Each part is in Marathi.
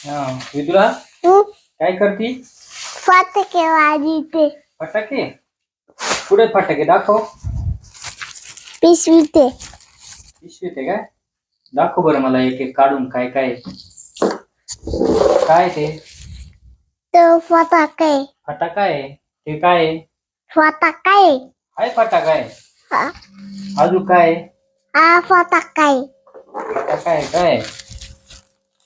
हा विदुरा हं? काय करती? फटाके वाजवते. फटाके कुठे फटाके दाखव. पिशवीते. पिशवीत आहे काय? दाखव बरं मला एक एक काढून काय काय आहे. काय ते तो फटाके. फटाका आहे ते काय आहे? फटाके. हाय फटाका आहे. हा अजून काय आहे? हा फटाके. फटाका आहे काय?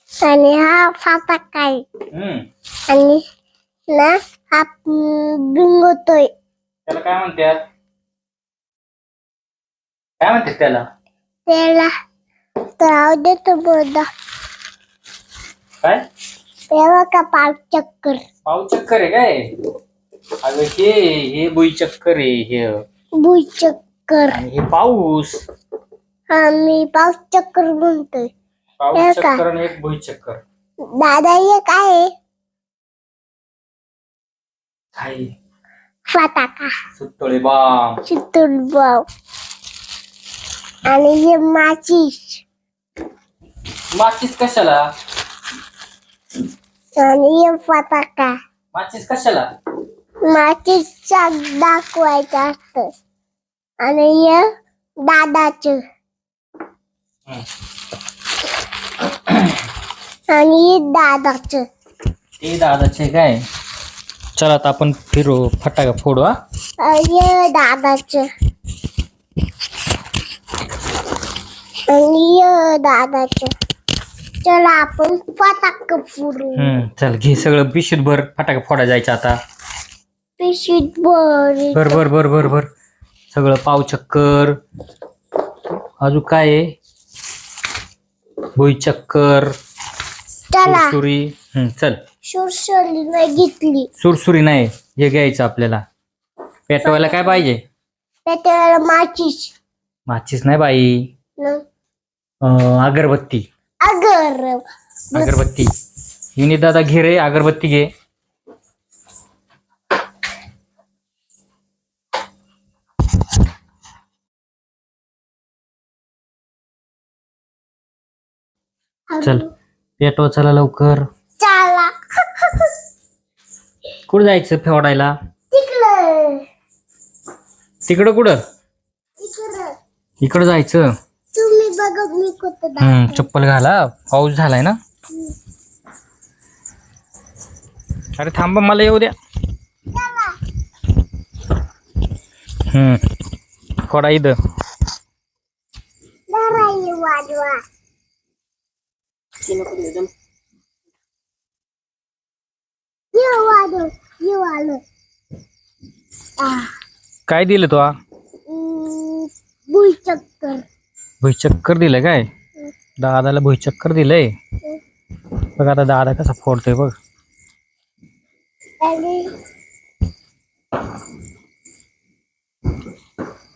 आणि हा फटाके. हम्म आणि ना हा बिंगोतोय. त्याला काय म्हणतात? काय म्हणतात त्याला? त्याला तर आवडतो बोलदा. काय तेव्हा का पाव चक्कर. पाव चक्कर आहे काय? अगं हे बुई चक्कर आहे हे. भुई चक्कर. आणि हे पाऊस. हा मी पाव चक्कर म्हणतोय. पाऊस चक्कर आणि एक भुई चक्कर. दादा ये काय आहे? काय फटाका. सुतळे बाम. चितून बाव. आणि हे माचीस. माचीस कशाला? आणि हे फटाका. माचीस कशाला? माचीसचा दाखवायचं असतं. आणि हे दादाचं. आणि हे दादाचं. ते दादाचे काय? चला आता आपण फिरू फटाका फोडू हा. हे दादाचं. आणि हे दादाचं. चला आपण फटाका फोडू. चल घे सगळं पिशवीत भर फटाका फोडा जायचं आता. पिशवीत भर. भर भर भर भर भर सगळं पाव चक्कर. अजून काय आहे? भुई चक्कर. चला सुरसुरी. चल सुरसुरी नाही घेतली. सुरसुरी नाही हे घ्यायचं आपल्याला. पेटवायला काय पाहिजे? त्याच्यावर माचीस. माचीस नाही बाई. न. अगरबत्ती. अगरबत्ती. युनी दादा घे रे अगरबत्ती घे. चल पेटवा चला लवकर. चला कुठं जायचं फेवडायला? तिकडं. तिकडं कुठं? इकडं. इकडं जायचं. तुम्ही बघा मी कुठं चप्पल घाला पाऊस झालाय ना. अरे थांबा मला येऊ द्या. फोडा इथं. वाजवा. आलं. काय दिलं तो? भुईचक्कर. भुईचक्कर दिलं काय? दादाला भुईचक्कर दिलंय. बघ आता दादा कसा फोडतोय बघ.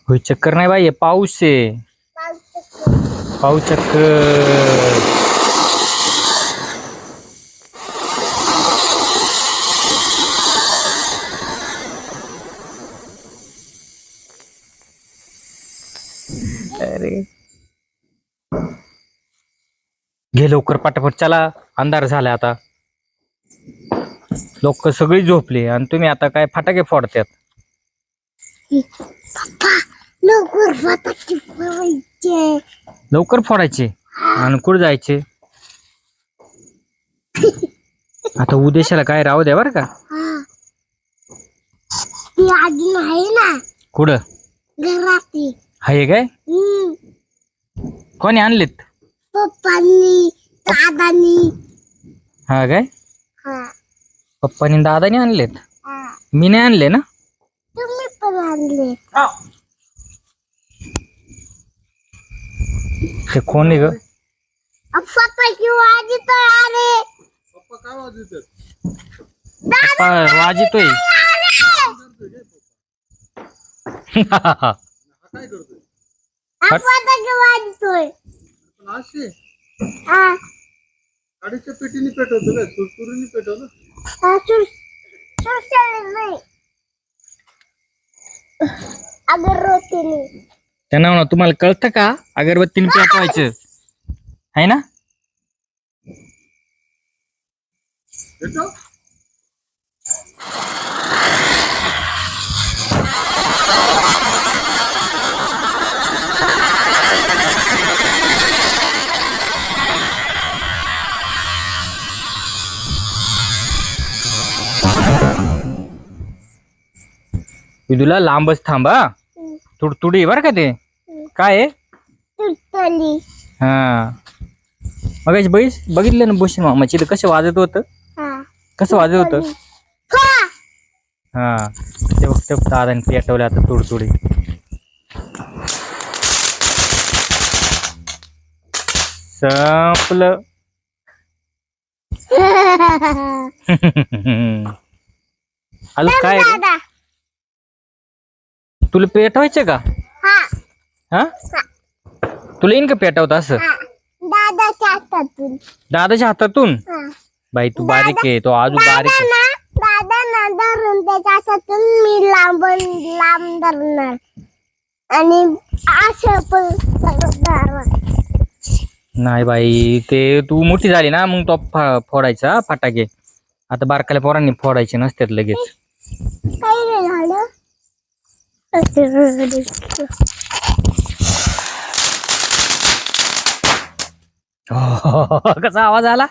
भुईचक्कर नाही बाई पाऊस आहे. पाऊस चक्कर. अरे घे लवकर पटापट चला अंधार झाला आता. लोक सगळी झोपली आणि तुम्ही आता काय फटाके फोडतात. पप्पा लवकर फटाके फोडायचे. लवकर फोडायचे आणि कुठं जायचे? आता उद्देशाला काय राहू द्या बरं का. ती अजून आहे ना कुठं? घरात. आहे काय? कोणी आणलेत? पप्पांनी दादानी. हा काय? हा. पप्पानी दादानी आणलेत. हा. मी नाही आणले ना. तुम्ही पण आणले. ते कोण आहे ग? फटाके वाजतोय. अरे पप्पा काय वाजवतात? पप्पा वाजतोय. हा काय करतोय? फटाके वाजतोय. पण असे हा. गाडीच्या पेटीने पेटवतो काय? सुरसुरीने पेटवलं? नाही अगरबत्तीने. त्यांना म्हणा तुम्हाला कळतं का अगरबत्तीने पेटवायचं आहे ना. येतो विदूला लांबच थांबा. तुडतुडी बर का ते. काय आहे? तुटली. हा मग बघितलं ना भूषण मामाची इथं कसं वाजत होतं. हा. कसं वाजत होतं. हा. हा ते फक्त दादाने पेटवलं आता तुडतुडी. संपलं. अजून काय रे? दादा. तुला पेटवायचं का? हा. हा तुला येईन का पेटवत असं? हा. दादाच्या हातातून. दादाच्या हातातून. हा. बाई तू बारीक आहे तो अजून बारीक आहे. दादा धरून त्याच्या हातातून मी लांब धरणार आणि असं पण धरणार. नाही बाई ते तू मोठी झाली ना मग तो फोडायचा फटाके. आता बारकाल्या पोरांनी फोडायचे नसतात लगेच. काय रे झालं? कसा आवाज आला.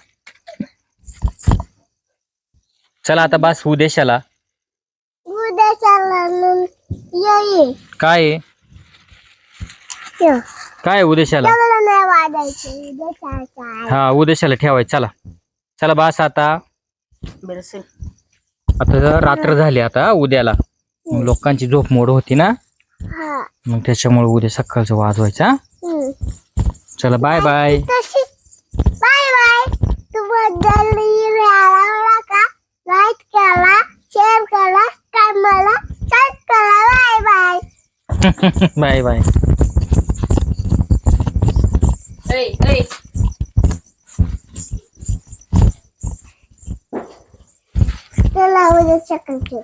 चला आता बस उद्देशाला. उद्या चालणार ये. काय आहे? काय आहे उद्देशाला? नाही वाजायचं उद्या चालणार. हा उद्देशाला ठेवायचं. चला चला बस आता. आता रात्र झाली आता उद्याला मग लोकांची झोप मोड होती ना हा. मग त्याच्यामुळे उद्या सकाळचं वाजवायचा. चला बाय बाय. Bye bye. तुम्हाला का लाईक करा शेअर करा काय मला सबस्क्राईब करा. Bye bye. Bye bye. चला उद्या सकाळचं.